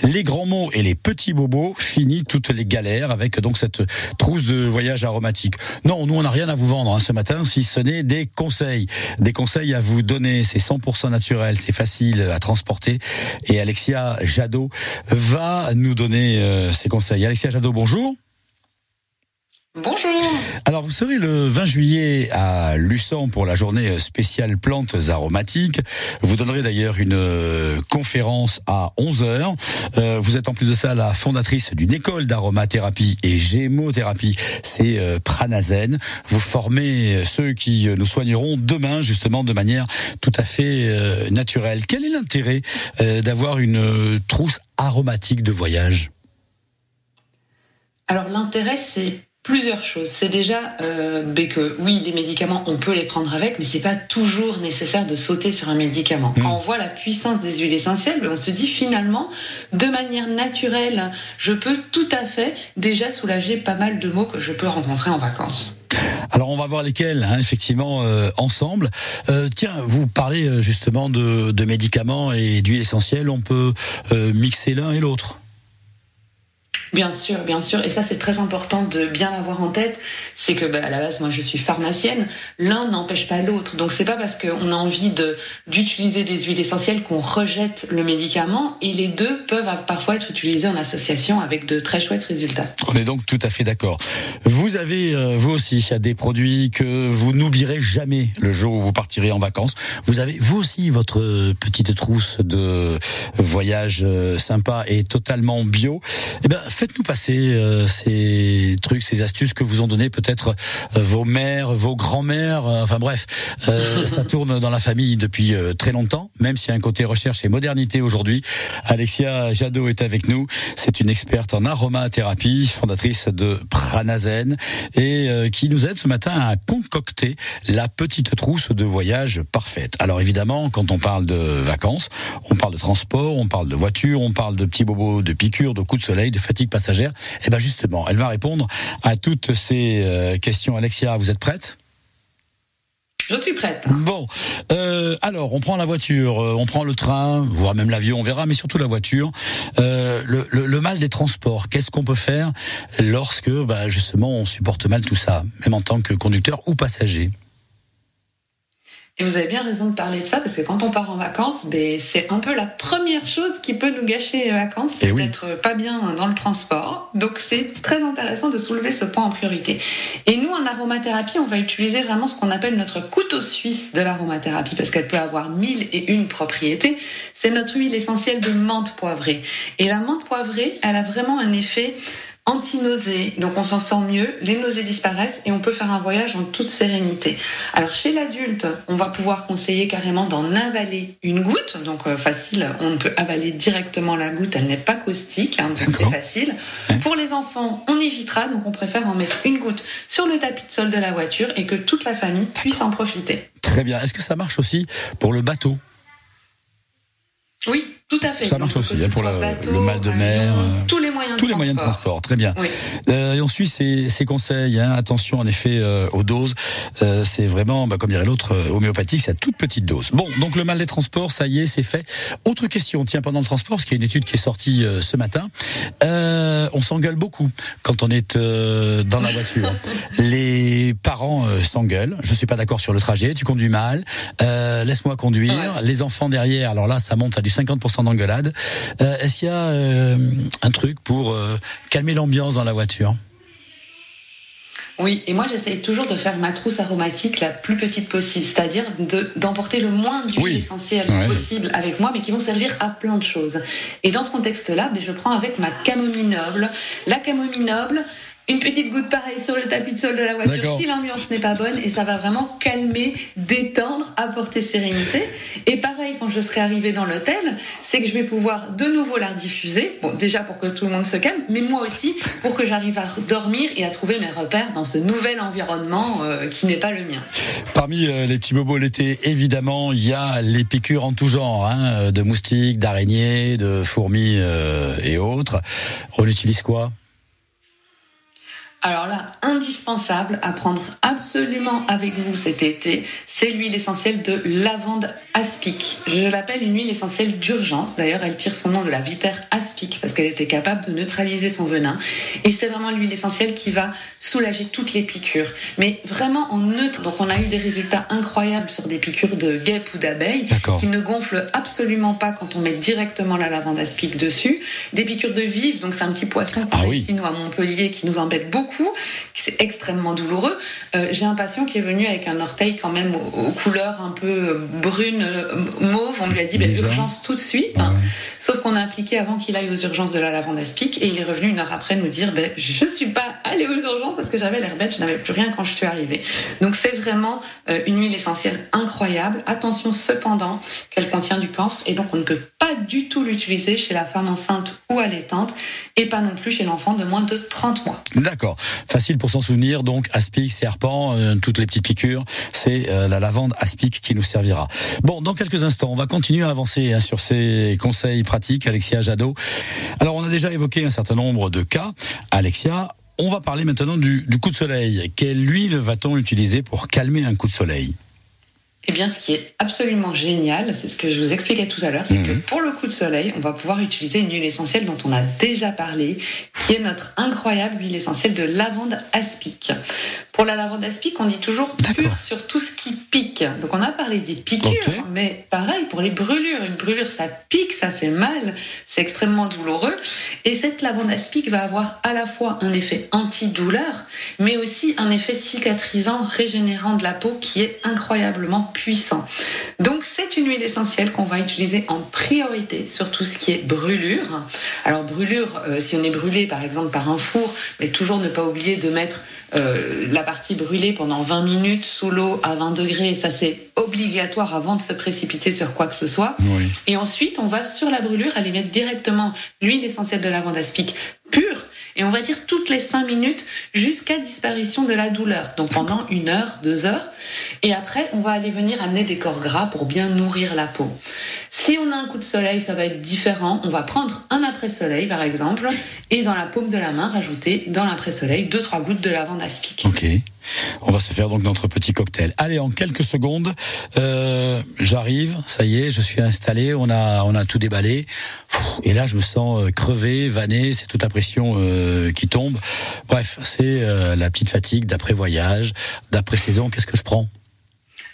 Les grands mots et les petits bobos, fini toutes les galères avec donc cette trousse de voyage aromatique. Non, nous on n'a rien à vous vendre ce matin, si ce n'est des conseils à vous donner. C'est 100% naturel, c'est facile à transporter et Alexia Jadot va nous donner ses conseils. Alexia Jadot, bonjour. Bonjour. Alors vous serez le 20 juillet à Luçon pour la journée spéciale plantes aromatiques. Vous donnerez d'ailleurs une conférence à 11h. Vous êtes en plus de ça la fondatrice d'une école d'aromathérapie et gémothérapie, c'est Pranazen. Vous formez ceux qui nous soigneront demain justement de manière tout à fait naturelle. Quel est l'intérêt d'avoir une trousse aromatique de voyage ? Alors l'intérêt c'est plusieurs choses. C'est déjà que oui, les médicaments, on peut les prendre avec, mais c'est pas toujours nécessaire de sauter sur un médicament. Quand on voit la puissance des huiles essentielles, on se dit finalement, de manière naturelle, je peux tout à fait déjà soulager pas mal de maux que je peux rencontrer en vacances. Alors on va voir lesquels, effectivement, ensemble. Tiens, vous parlez justement de médicaments et d'huiles essentielles. On peut mixer l'un et l'autre. Bien sûr, et ça c'est très important de bien l'avoir en tête, c'est que à la base moi je suis pharmacienne, l'un n'empêche pas l'autre, donc c'est pas parce qu'on a envie d'utiliser des huiles essentielles qu'on rejette le médicament, et les deux peuvent parfois être utilisés en association avec de très chouettes résultats. On est donc tout à fait d'accord. Vous avez vous aussi des produits que vous n'oublierez jamais le jour où vous partirez en vacances. Vous avez vous aussi votre petite trousse de voyage sympa et totalement bio. Eh ben faites-nous passer ces trucs, ces astuces que vous ont donné peut-être vos mères, vos grands-mères, enfin bref, ça tourne dans la famille depuis très longtemps, même s'il y a un côté recherche et modernité aujourd'hui. Alexia Jadot est avec nous, c'est une experte en aromathérapie, fondatrice de Pranazen et qui nous aide ce matin à concocter la petite trousse de voyage parfaite. Alors évidemment, quand on parle de vacances, on parle de transport, on parle de voiture, on parle de petits bobos, de piqûres, de coups de soleil, de fatigue passagère. Et ben justement, elle va répondre à toutes ces questions. Alexia, vous êtes prête ? Je suis prête. Bon, alors on prend la voiture, on prend le train, voire même l'avion, on verra, mais surtout la voiture. Le mal des transports, qu'est-ce qu'on peut faire lorsque justement on supporte mal tout ça, même en tant que conducteur ou passager ? Et vous avez bien raison de parler de ça, parce que quand on part en vacances, c'est un peu la première chose qui peut nous gâcher les vacances, c'est d'être pas bien dans le transport. Donc c'est très intéressant de soulever ce point en priorité. Et nous, en aromathérapie, on va utiliser vraiment ce qu'on appelle notre couteau suisse de l'aromathérapie, parce qu'elle peut avoir 1001 propriétés. C'est notre huile essentielle de menthe poivrée. Et la menthe poivrée, elle a vraiment un effet anti-nausée, donc on s'en sent mieux, les nausées disparaissent et on peut faire un voyage en toute sérénité. Alors chez l'adulte, on va pouvoir conseiller carrément d'en avaler une goutte, donc facile, on peut avaler directement la goutte, elle n'est pas caustique, donc c'est facile. Pour les enfants, on évitera, donc on préfère en mettre une goutte sur le tapis de sol de la voiture et que toute la famille puisse en profiter. Très bien, est-ce que ça marche aussi pour le bateau ? Oui, tout à fait. Ça marche aussi pour le mal de mer. Tous les moyens de transport, très bien. Oui. Et on suit ces conseils. Attention en effet aux doses. C'est vraiment, comme dirait l'autre, homéopathique, c'est à toute petite dose. Bon, donc le mal des transports, ça y est, c'est fait. Autre question, tiens, pendant le transport, parce qu'il y a une étude qui est sortie ce matin. On s'engueule beaucoup quand on est dans la voiture. Les parents s'engueulent. Je suis pas d'accord sur le trajet. Tu conduis mal. Laisse-moi conduire. Ouais. Les enfants derrière. Alors là, ça monte à du 50% d'engueulade. Est-ce qu'il y a un truc pour calmer l'ambiance dans la voiture ? Oui, et moi j'essaye toujours de faire ma trousse aromatique la plus petite possible, c'est-à-dire d'emporter le moins d'huiles essentielles possible avec moi, mais qui vont servir à plein de choses. Et dans ce contexte-là, je prends avec ma camomille noble. La camomille noble, une petite goutte pareille sur le tapis de sol de la voiture si l'ambiance n'est pas bonne, et ça va vraiment calmer, détendre, apporter sérénité. Et pareil, quand je serai arrivée dans l'hôtel, c'est que je vais pouvoir de nouveau la rediffuser, déjà pour que tout le monde se calme, mais moi aussi pour que j'arrive à dormir et à trouver mes repères dans ce nouvel environnement qui n'est pas le mien. Parmi les petits bobos l'été, évidemment, il y a les piqûres en tout genre, de moustiques, d'araignées, de fourmis et autres. On utilise quoi ? Alors là, indispensable à prendre absolument avec vous cet été, c'est l'huile essentielle de lavande aspic. Je l'appelle une huile essentielle d'urgence. D'ailleurs, elle tire son nom de la vipère aspic parce qu'elle était capable de neutraliser son venin. Et c'est vraiment l'huile essentielle qui va soulager toutes les piqûres. Mais vraiment en neutre. Donc, on a eu des résultats incroyables sur des piqûres de guêpes ou d'abeilles qui ne gonflent absolument pas quand on met directement la lavande aspic dessus. Des piqûres de vives, donc c'est un petit poisson qu'on a ici, nous, à Montpellier, qui nous embête beaucoup. C'est extrêmement douloureux. J'ai un patient qui est venu avec un orteil quand même aux couleurs un peu brunes, mauve. On lui a dit urgence tout de suite. Ouais. Sauf qu'on a appliqué avant qu'il aille aux urgences de la lavande aspic et il est revenu 1 heure après nous dire je suis pas allé aux urgences parce que j'avais l'air bête, je n'avais plus rien quand je suis arrivée. Donc c'est vraiment une huile essentielle incroyable. Attention cependant qu'elle contient du camphre et donc on ne peut pas du tout l'utiliser chez la femme enceinte ou allaitante et pas non plus chez l'enfant de moins de 30 mois. D'accord. Facile pour s'en souvenir. Donc aspic, serpent, toutes les petites piqûres, c'est la lavande aspic qui nous servira. Bon, dans quelques instants, on va continuer à avancer sur ces conseils pratiques. Alexia Jadot. Alors, on a déjà évoqué un certain nombre de cas. Alexia, on va parler maintenant du coup de soleil. Quelle huile va-t-on utiliser pour calmer un coup de soleil ? Eh bien, ce qui est absolument génial, c'est ce que je vous expliquais tout à l'heure, c'est que pour le coup de soleil, on va pouvoir utiliser une huile essentielle dont on a déjà parlé, qui est notre incroyable huile essentielle de lavande aspic. Pour la lavande aspic, on dit toujours pure sur tout ce qui pique. Donc on a parlé des piqûres, mais pareil pour les brûlures. Une brûlure, ça pique, ça fait mal, c'est extrêmement douloureux. Et cette lavande aspic va avoir à la fois un effet antidouleur, mais aussi un effet cicatrisant, régénérant de la peau qui est incroyablement puissant. Donc c'est une huile essentielle qu'on va utiliser en priorité sur tout ce qui est brûlure. Alors brûlure, si on est brûlé par exemple par un four, mais toujours ne pas oublier de mettre la partie brûlée pendant 20 minutes sous l'eau à 20 degrés, ça c'est obligatoire avant de se précipiter sur quoi que ce soit. Oui. Et ensuite, on va sur la brûlure aller mettre directement l'huile essentielle de lavande aspic pure, et on va dire toutes les 5 minutes jusqu'à disparition de la douleur. Donc pendant 1 heure, 2 heures. Et après, on va aller venir amener des corps gras pour bien nourrir la peau. Si on a un coup de soleil, ça va être différent. On va prendre un après-soleil, par exemple, et dans la paume de la main, rajouter dans l'après-soleil 2-3 gouttes de lavande aspic. Ok. On va se faire donc notre petit cocktail. Allez, en quelques secondes, j'arrive, ça y est, je suis installé, on a tout déballé. Et là, je me sens crevé, vanné, c'est toute la pression qui tombe. Bref, c'est la petite fatigue d'après-voyage, d'après-saison. Qu'est-ce que je prends ?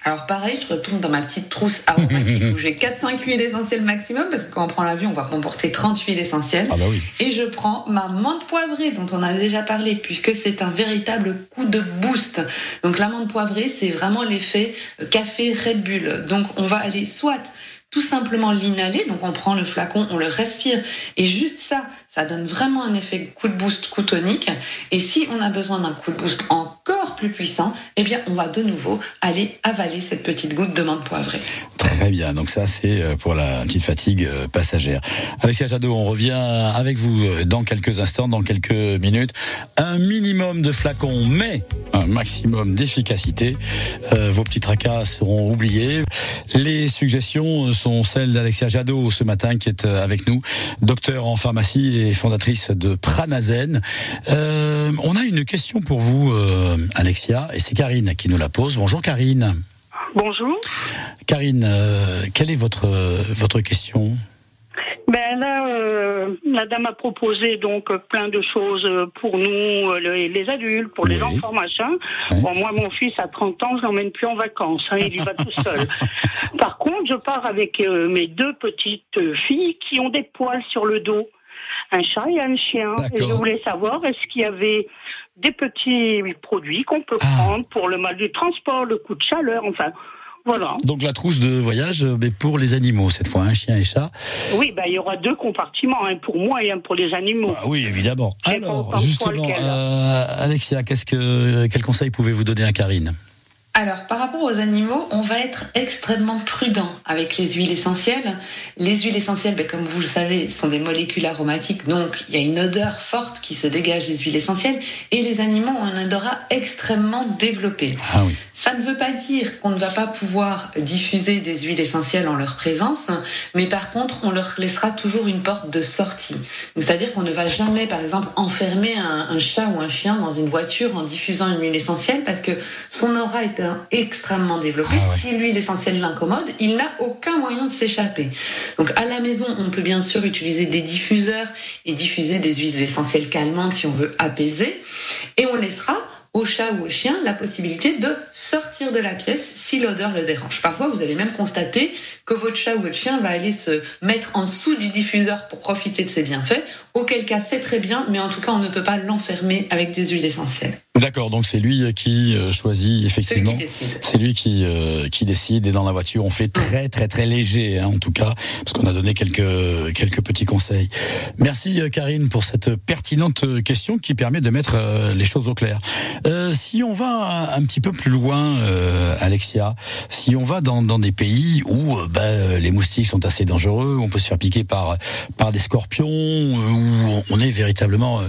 Alors pareil, je retourne dans ma petite trousse aromatique où j'ai 4-5 huiles essentielles maximum, parce que quand on prend l'avion, on va comporter 30 huiles essentielles. Ah bah oui. Et je prends ma menthe poivrée dont on a déjà parlé, puisque c'est un véritable coup de boost. Donc la menthe poivrée, c'est vraiment l'effet café Red Bull. Donc on va aller soit tout simplement l'inhaler, donc on prend le flacon, on le respire, et juste ça donne vraiment un effet coup de boost, coup tonique. Et si on a besoin d'un coup de boost encore plus puissant, eh bien on va de nouveau aller avaler cette petite goutte de menthe poivrée. Très bien, donc ça c'est pour la petite fatigue passagère. Alexia Jadot, on revient avec vous dans quelques instants, dans quelques minutes. Un minimum de flacons, mais un maximum d'efficacité. Vos petits tracas seront oubliés. Les suggestions sont celles d'Alexia Jadot ce matin, qui est avec nous, docteur en pharmacie et fondatrice de Pranazen. On a une question pour vous, Alexia, et c'est Karine qui nous la pose. Bonjour Karine. Bonjour. Karine, quelle est votre question ? Ben là, la dame a proposé donc plein de choses pour nous, les adultes, pour les enfants, machin. Oui. Bon, moi, mon fils a 30 ans, je l'emmène plus en vacances, il y va tout seul. Par contre, je pars avec mes 2 petites filles qui ont des poils sur le dos. Un chat et un chien. D'accord. Et je voulais savoir, est-ce qu'il y avait des petits produits qu'on peut prendre pour le mal du transport, le coup de chaleur, enfin... Voilà. Donc la trousse de voyage, mais pour les animaux cette fois, chien et chat. Oui, il y aura 2 compartiments, un pour moi et un pour les animaux. Oui, évidemment. Alors, justement, Alexia, quel conseil pouvez-vous donner à Karine ? Alors, par rapport aux animaux, on va être extrêmement prudent avec les huiles essentielles. Les huiles essentielles, comme vous le savez, sont des molécules aromatiques, donc il y a une odeur forte qui se dégage des huiles essentielles, et les animaux ont un odorat extrêmement développé. Ah oui. Ça ne veut pas dire qu'on ne va pas pouvoir diffuser des huiles essentielles en leur présence, mais par contre, on leur laissera toujours une porte de sortie. C'est-à-dire qu'on ne va jamais, par exemple, enfermer un chat ou un chien dans une voiture en diffusant une huile essentielle, parce que son aura est extrêmement développée. Si l'huile essentielle l'incommode, il n'a aucun moyen de s'échapper. Donc à la maison, on peut bien sûr utiliser des diffuseurs et diffuser des huiles essentielles calmantes si on veut apaiser, et on laissera au chat ou au chien la possibilité de sortir de la pièce si l'odeur le dérange. Parfois, vous allez même constater que votre chat ou votre chien va aller se mettre en dessous du diffuseur pour profiter de ses bienfaits, auquel cas c'est très bien, mais en tout cas on ne peut pas l'enfermer avec des huiles essentielles. D'accord, donc c'est lui qui choisit effectivement. C'est lui qui décide, et dans la voiture on fait très très très léger, en tout cas, parce qu'on a donné quelques petits conseils. Merci Karine pour cette pertinente question qui permet de mettre les choses au clair. Si on va un petit peu plus loin, Alexia, si on va dans des pays où les moustiques sont assez dangereux, où on peut se faire piquer par des scorpions, où on est véritablement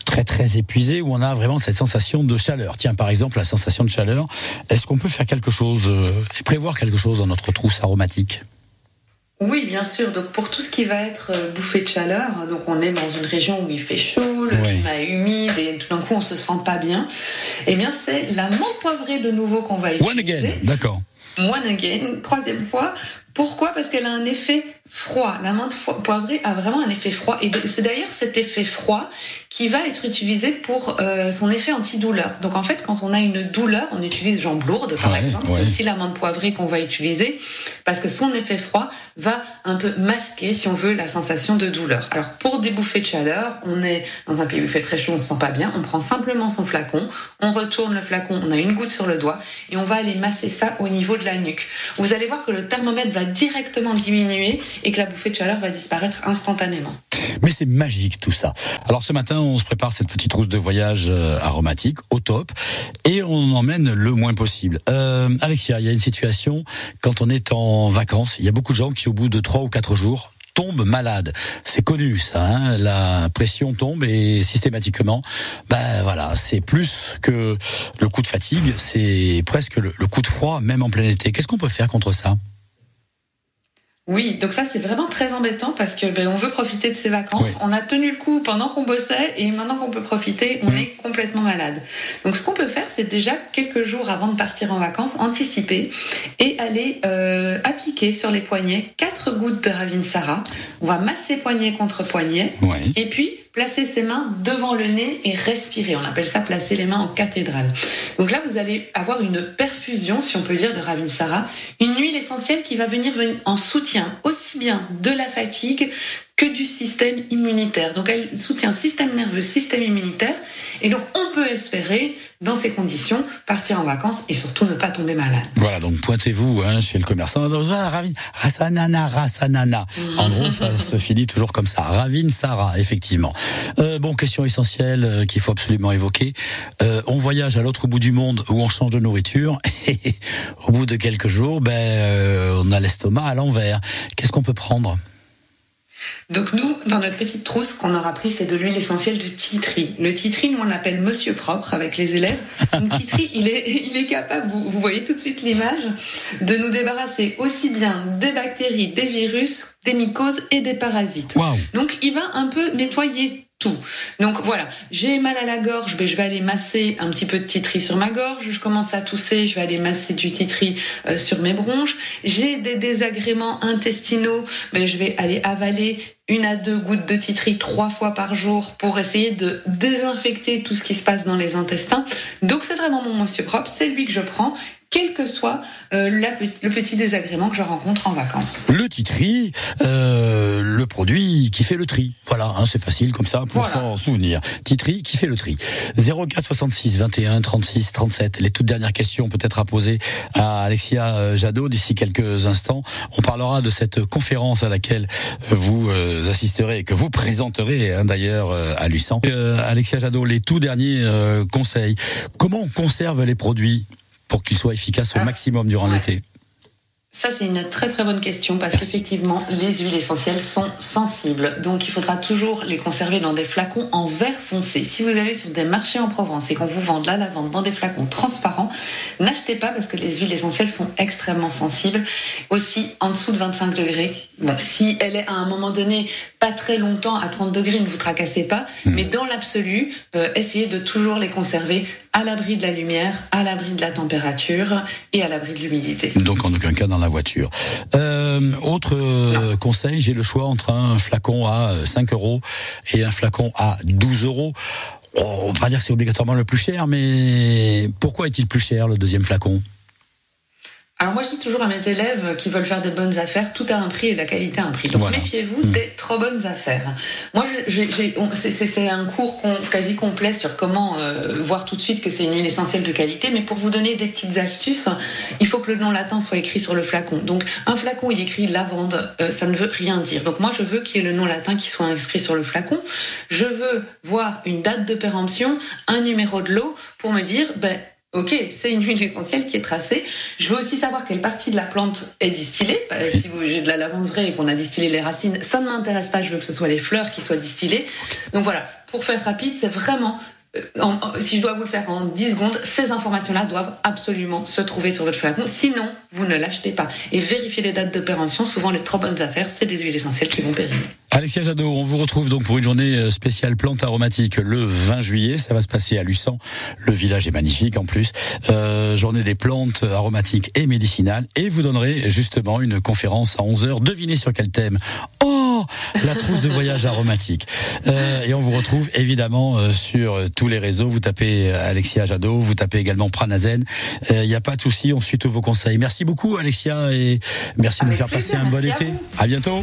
très très épuisé, où on a vraiment cette sensation de chaleur. Tiens, par exemple, la sensation de chaleur, est-ce qu'on peut faire quelque chose et prévoir quelque chose dans notre trousse aromatique ? Oui, bien sûr. Donc pour tout ce qui va être bouffée de chaleur, donc on est dans une région où il fait chaud, le climat est humide et tout d'un coup on se sent pas bien. Eh bien, c'est la menthe poivrée de nouveau qu'on va utiliser. One again, d'accord. One again, troisième fois. Pourquoi ? Parce qu'elle a un effet froid. La menthe poivrée a vraiment un effet froid. Et c'est d'ailleurs cet effet froid qui va être utilisé pour son effet antidouleur. Donc en fait, quand on a une douleur, on utilise jambe lourde, par exemple. C'est aussi la menthe poivrée qu'on va utiliser parce que son effet froid va un peu masquer, si on veut, la sensation de douleur. Alors pour des bouffées de chaleur, on est dans un pays où il fait très chaud, on se sent pas bien. On prend simplement son flacon, on retourne le flacon, on a une goutte sur le doigt et on va aller masser ça au niveau de la nuque. Vous allez voir que le thermomètre va directement diminuer et que la bouffée de chaleur va disparaître instantanément. Mais c'est magique tout ça. Alors ce matin, on se prépare cette petite trousse de voyage aromatique au top et on emmène le moins possible. Alexia, il y a une situation quand on est en vacances, il y a beaucoup de gens qui au bout de 3 ou 4 jours tombent malades. C'est connu ça, la pression tombe et systématiquement, c'est plus que le coup de fatigue, c'est presque le coup de froid même en plein été. Qu'est-ce qu'on peut faire contre ça ? Oui, donc ça c'est vraiment très embêtant parce que on veut profiter de ses vacances. On a tenu le coup pendant qu'on bossait et maintenant qu'on peut profiter, on est complètement malade. Donc ce qu'on peut faire, c'est déjà quelques jours avant de partir en vacances, anticiper et aller appliquer sur les poignets 4 gouttes de Ravinsara. On va masser poignet contre poignet et puis placer ses mains devant le nez et respirer. On appelle ça placer les mains en cathédrale. Donc là, vous allez avoir une perfusion, si on peut dire, de Ravinsara, une huile essentielle qui va venir en soutien aussi bien de la fatigue que du système immunitaire. Donc elle soutient système nerveux, système immunitaire, et donc on peut espérer, dans ces conditions, partir en vacances et surtout ne pas tomber malade. Voilà, donc pointez-vous chez le commerçant. Rasanana. En gros, ça se finit toujours comme ça. Ravinsara, effectivement. Question essentielle qu'il faut absolument évoquer. On voyage à l'autre bout du monde où on change de nourriture et au bout de quelques jours, on a l'estomac à l'envers. Qu'est-ce qu'on peut prendre ? Donc nous, dans notre petite trousse qu'on aura pris, c'est de l'huile essentielle de titri. Le titri, nous on l'appelle Monsieur Propre avec les élèves. Donc titri, il est capable, vous voyez tout de suite l'image, de nous débarrasser aussi bien des bactéries, des virus, des mycoses et des parasites. Wow. Donc il va un peu nettoyer tout. Donc voilà, j'ai mal à la gorge, je vais aller masser un petit peu de titri sur ma gorge. Je commence à tousser, je vais aller masser du titri sur mes bronches. J'ai des désagréments intestinaux, je vais aller avaler 1 à 2 gouttes de titri 3 fois par jour pour essayer de désinfecter tout ce qui se passe dans les intestins. Donc c'est vraiment mon Monsieur Propre, c'est lui que je prends, quel que soit le petit désagrément que je rencontre en vacances. Le titri, le produit qui fait le tri. Voilà, c'est facile comme ça pour s'en souvenir. Titri qui fait le tri. 04 66 21 36 37. Les toutes dernières questions peut-être à poser à Alexia Jadot d'ici quelques instants. On parlera de cette conférence à laquelle vous assisterez et que vous présenterez d'ailleurs à Lucent. Alexia Jadot, les tout derniers conseils. Comment on conserve les produits pour qu'ils soient efficaces au maximum durant l'été? Ça, c'est une très très bonne question parce qu'effectivement, les huiles essentielles sont sensibles. Donc, il faudra toujours les conserver dans des flacons en verre foncé. Si vous allez sur des marchés en Provence et qu'on vous vend de la lavande dans des flacons transparents, n'achetez pas parce que les huiles essentielles sont extrêmement sensibles. Aussi, en dessous de 25 degrés. Bon, si elle est à un moment donné pas très longtemps à 30 degrés, ne vous tracassez pas. Mais dans l'absolu, essayez de toujours les conserver à l'abri de la lumière, à l'abri de la température et à l'abri de l'humidité. Donc en aucun cas dans la voiture. Autre conseil, j'ai le choix entre un flacon à 5 € et un flacon à 12 €. On va pas dire que c'est obligatoirement le plus cher, mais pourquoi est-il plus cher le deuxième flacon ? Alors moi je dis toujours à mes élèves qui veulent faire des bonnes affaires, tout a un prix et la qualité a un prix. Donc méfiez-vous des trop bonnes affaires. Moi c'est un cours quasi complet sur comment voir tout de suite que c'est une huile essentielle de qualité, mais pour vous donner des petites astuces, il faut que le nom latin soit écrit sur le flacon. Donc un flacon il écrit lavande, ça ne veut rien dire. Donc moi je veux qu'il y ait le nom latin qui soit inscrit sur le flacon. Je veux voir une date de péremption, un numéro de lot pour me dire ok, c'est une huile essentielle qui est tracée. Je veux aussi savoir quelle partie de la plante est distillée. Si j'ai de la lavande vraie et qu'on a distillé les racines, ça ne m'intéresse pas. Je veux que ce soit les fleurs qui soient distillées. Donc voilà, pour faire rapide, c'est vraiment... si je dois vous le faire en 10 secondes, ces informations-là doivent absolument se trouver sur votre flacon. Sinon, vous ne l'achetez pas. Et vérifiez les dates de péremption. Souvent, les trop bonnes affaires, c'est des huiles essentielles qui vont périmer. Alexia Jadot, on vous retrouve donc pour une journée spéciale plantes aromatiques le 20 juillet. Ça va se passer à Luçan. Le village est magnifique en plus. Journée des plantes aromatiques et médicinales. Et vous donnerez justement une conférence à 11h. Devinez sur quel thème ? La trousse de voyage aromatique. Et on vous retrouve évidemment sur tous les réseaux. Vous tapez Alexia Jadot, vous tapez également Pranazen. Il n'y a pas de souci, on suit tous vos conseils. Merci beaucoup Alexia et merci de nous faire passer un bon été. À bientôt.